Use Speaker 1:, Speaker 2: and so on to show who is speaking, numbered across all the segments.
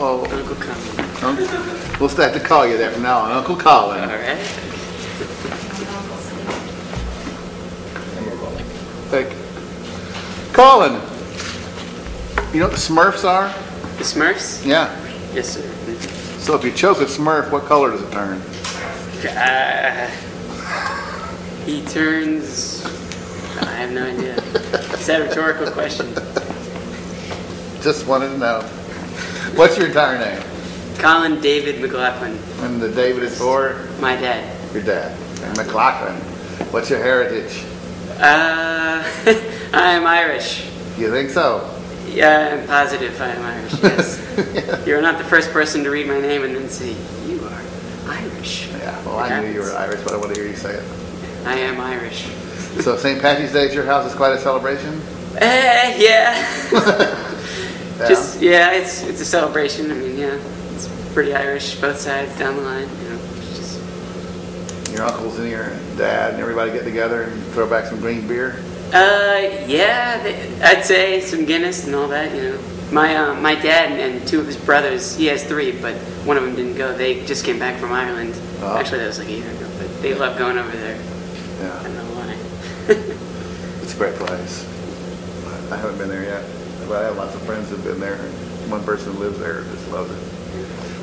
Speaker 1: Oh,
Speaker 2: Uncle Colin.
Speaker 1: we'll have to call you that from now on, Uncle Colin.
Speaker 2: All right.
Speaker 3: And we're rolling.
Speaker 1: Thank you. Colin, you know what the Smurfs are?
Speaker 2: The Smurfs?
Speaker 1: Yeah.
Speaker 2: Yes, sir.
Speaker 1: So if you choke a Smurf, what color does it turn?
Speaker 2: He turns... I have no idea. Is that a rhetorical question?
Speaker 1: Just wanted to know. What's your entire name?
Speaker 2: Colin David McLaughlin.
Speaker 1: And the David is for?
Speaker 2: My dad.
Speaker 1: Your dad. And McLaughlin. What's your heritage?
Speaker 2: I'm Irish.
Speaker 1: You think so?
Speaker 2: Yeah, I'm positive I am Irish, yes.
Speaker 1: Yeah.
Speaker 2: You're not the first person to read my name and then say, you are Irish.
Speaker 1: Yeah, well, I knew you were Irish, but I want to hear you say it.
Speaker 2: I am Irish.
Speaker 1: So St. Patrick's Day at your house is quite a celebration?
Speaker 2: Yeah.
Speaker 1: Yeah.
Speaker 2: It's a celebration. I mean, yeah, it's pretty Irish, both sides down the line. You know, it's just...
Speaker 1: Your uncles and your dad and everybody get together and throw back some green beer?
Speaker 2: Yeah, I'd say some Guinness and all that, you know. My dad and two of his brothers, he has three, but one of them didn't go. They just came back from Ireland.
Speaker 1: Oh.
Speaker 2: Actually, that was like a year ago, but they love going over there.
Speaker 1: Yeah.
Speaker 2: I don't know why.
Speaker 1: It's a great place. I haven't been there yet, but I have lots of friends who've been there. And one person who lives there just loves it.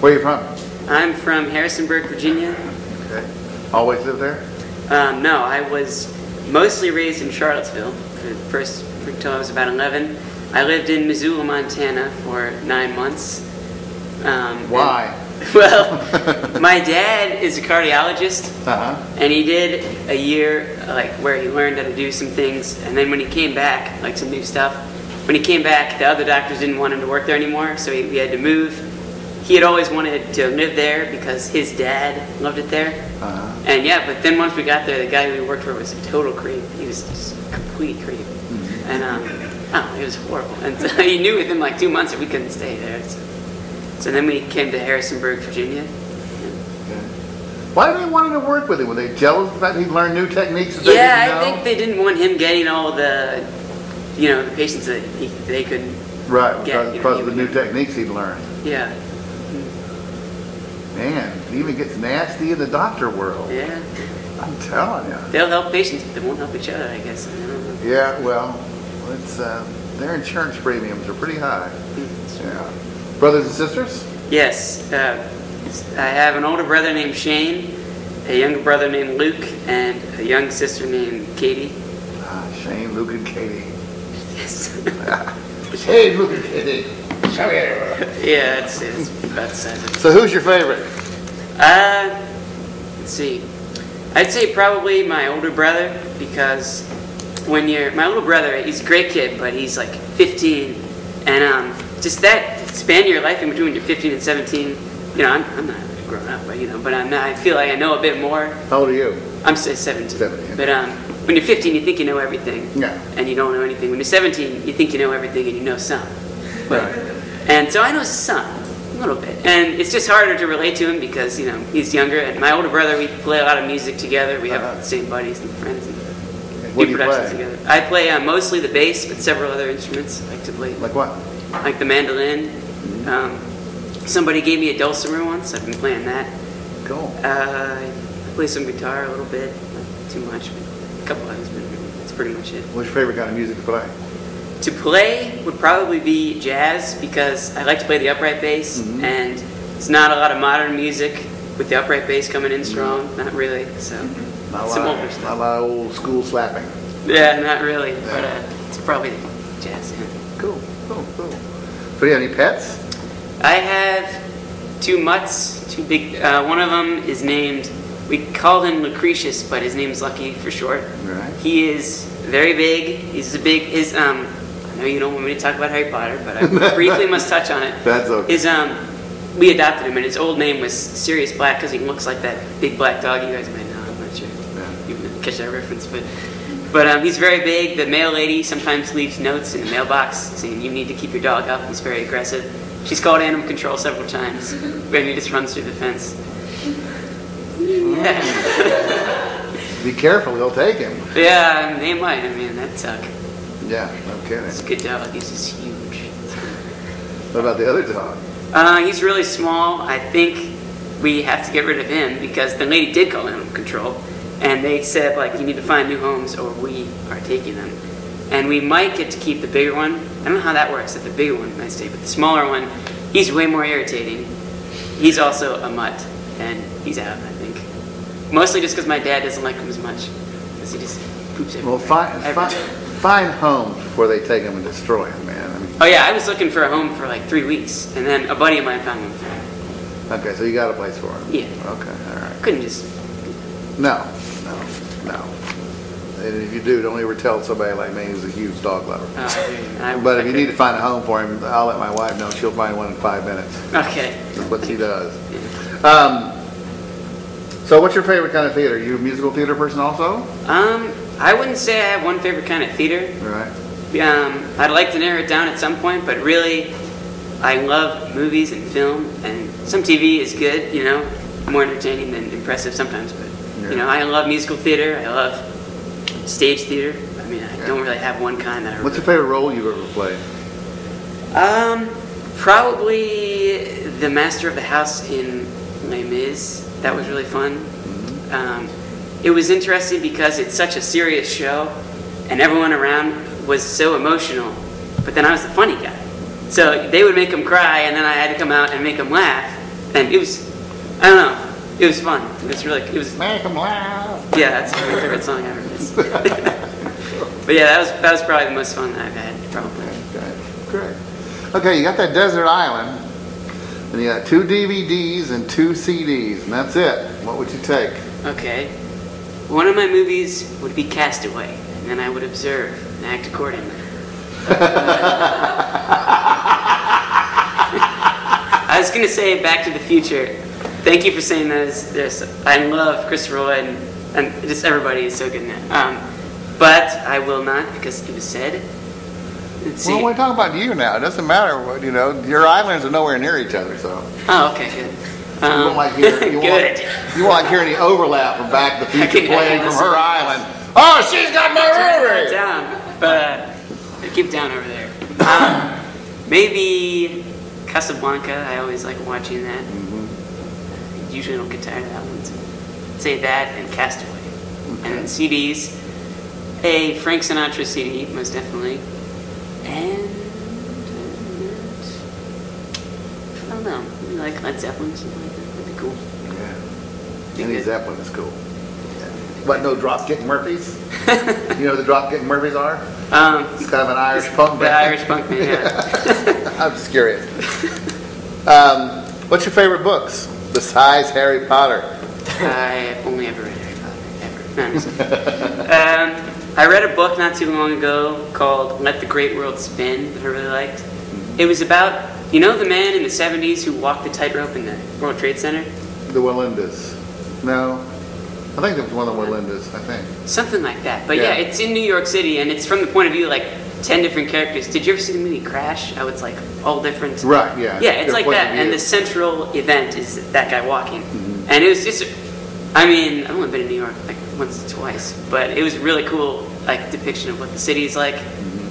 Speaker 1: Where are you from?
Speaker 2: I'm from Harrisonburg, Virginia.
Speaker 1: Okay. Always lived there?
Speaker 2: No, I was mostly raised in Charlottesville until I was about 11. I lived in Missoula, Montana for 9 months.
Speaker 1: Why?
Speaker 2: Well, my dad is a cardiologist, and he did a year where he learned how to do some things, and then when he came back, like some new stuff, when he came back, the other doctors didn't want him to work there anymore, so he had to move. He had always wanted to live there because his dad loved it there. And yeah, but then once we got there, the guy we worked for was a total creep. He was just a complete creep. And it was horrible. And so he knew within like 2 months that we couldn't stay there. So then we came to Harrisonburg, Virginia.
Speaker 1: Why did they want him to work with him? Were they jealous of the fact he learned new techniques that
Speaker 2: Yeah,
Speaker 1: they didn't know?
Speaker 2: I think they didn't want him getting all the, the patients that they couldn't get.
Speaker 1: Because of the new techniques he'd learned.
Speaker 2: Yeah.
Speaker 1: Man, it even gets nasty in the doctor world.
Speaker 2: Yeah.
Speaker 1: I'm telling you.
Speaker 2: They'll help patients, but they won't help each other, I guess. I don't know.
Speaker 1: Yeah, well, it's their insurance premiums are pretty high. Yeah. Brothers and sisters?
Speaker 2: Yes. I have an older brother named Shane, a younger brother named Luke, and a young sister named Katie.
Speaker 1: Shane, Luke, and Katie.
Speaker 2: Yes.
Speaker 1: Shane, Luke, and Katie. Come here.
Speaker 2: Yeah, it's about the size of it.
Speaker 1: So who's your favorite?
Speaker 2: Let's see. I'd say probably my older brother, because my older brother, he's a great kid, but he's like 15, and just that span of your life in between when you're 15 and 17, I'm not grown up, but I feel like I know a bit more.
Speaker 1: How old are you?
Speaker 2: I'm 17.
Speaker 1: 17.
Speaker 2: But when you're 15, you think you know everything.
Speaker 1: Yeah.
Speaker 2: And you don't know anything. When you're 17, you think you know everything and you know some.
Speaker 1: Right.
Speaker 2: And so I know some, a little bit. And it's just harder to relate to him because, he's younger. And my older brother, we play a lot of music together. We have the same buddies and friends. And
Speaker 1: what do you
Speaker 2: productions
Speaker 1: play?
Speaker 2: Together. I play mostly the bass, but several other instruments I like to play.
Speaker 1: Like what?
Speaker 2: Like the mandolin. Somebody gave me a dulcimer once. I've been playing that.
Speaker 1: Cool.
Speaker 2: I play some guitar a little bit, not too much, but a couple others, but that's pretty much it.
Speaker 1: What's your favorite kind of music to play?
Speaker 2: To play would probably be jazz because I like to play the upright bass, and it's not a lot of modern music with the upright bass coming in strong. Not really. So some older stuff.
Speaker 1: Not a lot of old school slapping.
Speaker 2: Yeah, not really, but it's probably jazz. Yeah.
Speaker 1: Cool. So do you have any pets?
Speaker 2: I have 2 mutts, 2 big. One of them is named. We call him Lucretius, but his name's Lucky for short.
Speaker 1: Right.
Speaker 2: He is very big. He's a big. I know you don't want me to talk about Harry Potter, but I briefly must touch on it.
Speaker 1: That's okay.
Speaker 2: We adopted him, and his old name was Sirius Black because he looks like that big black dog. You guys might know. I'm not sure you catch that reference, but he's very big. The mail lady sometimes leaves notes in the mailbox saying you need to keep your dog up. He's very aggressive. She's called animal control several times, but he just runs through the fence. Yeah.
Speaker 1: Be careful, they'll take him.
Speaker 2: Yeah, they might. I mean, that'd suck.
Speaker 1: Yeah, no kidding.
Speaker 2: It's a good dog. He's just huge.
Speaker 1: What about the other dog?
Speaker 2: He's really small. I think we have to get rid of him because the lady did call animal control, and they said, like, you need to find new homes or we are taking them. And we might get to keep the bigger one. I don't know how that works, that the bigger one might stay, but the smaller one, he's way more irritating. He's also a mutt, and he's out, I think. Mostly just because my dad doesn't like him as much, because he just poops everywhere.
Speaker 1: Well, find homes before they take them and destroy them, man. I mean,
Speaker 2: oh yeah, I was looking for a home for like 3 weeks, and then a buddy of mine found one for me.
Speaker 1: okay, so you got a place for them.
Speaker 2: Yeah.
Speaker 1: Okay, all right.
Speaker 2: Couldn't just...
Speaker 1: No. And if you do, don't ever tell somebody like me who's a huge dog lover. But if you need to find a home for him, I'll let my wife know. She'll find one in 5 minutes.
Speaker 2: Okay.
Speaker 1: That's what she does. Yeah. So what's your favorite kind of theater? Are you a musical theater person also?
Speaker 2: I wouldn't say I have one favorite kind of theater.
Speaker 1: Right.
Speaker 2: I'd like to narrow it down at some point, but really, I love movies and film, and some TV is good, you know, more entertaining than impressive sometimes, but, you know, I love musical theater, I love stage theater. I mean, I don't really have one kind that I
Speaker 1: What's your favorite role you've ever played?
Speaker 2: Probably the master of the house in Les Mis. That was really fun. It was interesting because it's such a serious show, and everyone around was so emotional, but then I was the funny guy. So they would make them cry, and then I had to come out and make them laugh, and it was, I don't know, it was fun. It was
Speaker 1: Make them laugh.
Speaker 2: Yeah, that's my favorite song ever. But yeah, that was probably the most fun that I've had, probably.
Speaker 1: Okay, great. Okay, you got that desert island, and you got 2 DVDs and 2 CDs, and that's it. What would you take?
Speaker 2: Okay. One of my movies would be Castaway, and then I would observe and act accordingly. I was going to say Back to the Future. Thank you for saying that. I love Christopher Lloyd, and just everybody is so good in that. But I will not, because it was said. Let's see.
Speaker 1: Well, we're talking about you now. It doesn't matter what, you know. Your islands are nowhere near each other, so.
Speaker 2: Oh, okay, good.
Speaker 1: You won't like hear any overlap from Back to the Future playing from her island. Oh, she's got my rotary!
Speaker 2: Down, but keep down over there. Maybe Casablanca. I always like watching that. Usually don't get tired of that one. So say that and Castaway. And then CDs. A Frank Sinatra CD, most definitely. And I don't know. Maybe like Led Zeppelin or something like that. That'd be cool.
Speaker 1: Yeah. Any Zeppelin is cool. What, no Dropkick Murphys? You know who the Dropkick Murphys are? It's kind of an Irish punk band.
Speaker 2: The Irish punk band, yeah.
Speaker 1: I'm just curious. What's your favorite books besides Harry Potter?
Speaker 2: I only ever read Harry Potter, ever. No, I'm just kidding. I read a book not too long ago called Let the Great World Spin that I really liked. It was about, you know the man in the 70s who walked the tightrope in the World Trade Center?
Speaker 1: The Walendas. No. I think it was one of the Walendas, I think.
Speaker 2: Something like that. But yeah, it's in New York City, and it's from the point of view of like 10 different characters. Did you ever see the movie Crash? How it's like all different.
Speaker 1: Right, yeah.
Speaker 2: Yeah, it's like that, and the central event is that guy walking. And it was just, I mean, I've only been in New York like once or twice, but it was a really cool like depiction of what the city is like.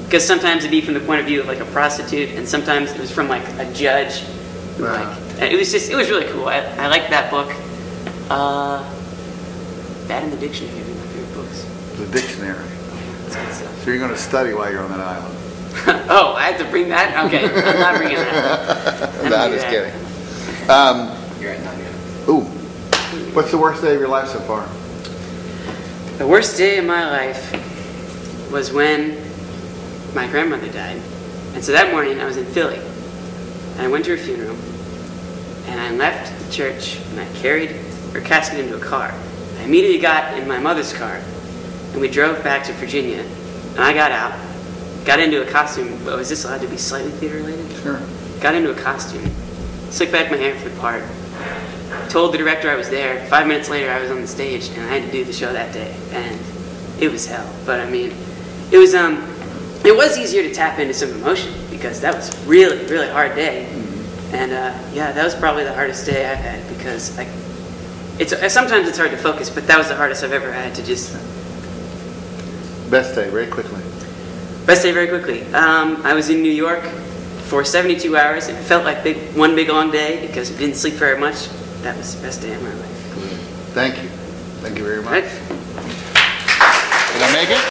Speaker 2: Because sometimes it'd be from the point of view of like a prostitute, and sometimes it was from like a judge. Like, it was really cool. I liked that book. That and the Dictionary are my favorite books.
Speaker 1: The Dictionary. So you're going to study while you're on that island.
Speaker 2: Oh, I have to bring that? Okay, I'm not bringing that.
Speaker 1: No, I'm just kidding.
Speaker 3: You're at 9 yet.
Speaker 1: Ooh. What's the worst day of your life so far?
Speaker 2: The worst day of my life was when my grandmother died. And so that morning I was in Philly. And I went to her funeral. And I left the church and I carried her casket into a car. I immediately got in my mother's car. And we drove back to Virginia. And I got out. Got into a costume. Oh, is this allowed to be slightly theater related?
Speaker 1: Sure.
Speaker 2: Got into a costume. Slicked back my hair for the part. Told the director I was there. 5 minutes later, I was on the stage, and I had to do the show that day, and it was hell. But I mean, it was easier to tap into some emotion because that was really, really hard day, and yeah, that was probably the hardest day I've had because sometimes it's hard to focus, but that was the hardest I've ever had to just.
Speaker 1: Best day, very quickly.
Speaker 2: Best day, very quickly. I was in New York for 72 hours. It felt like one big long day because I didn't sleep very much. That was the best day of my life.
Speaker 1: Thank you. Thank you very much.
Speaker 2: Right?
Speaker 1: Did I make it?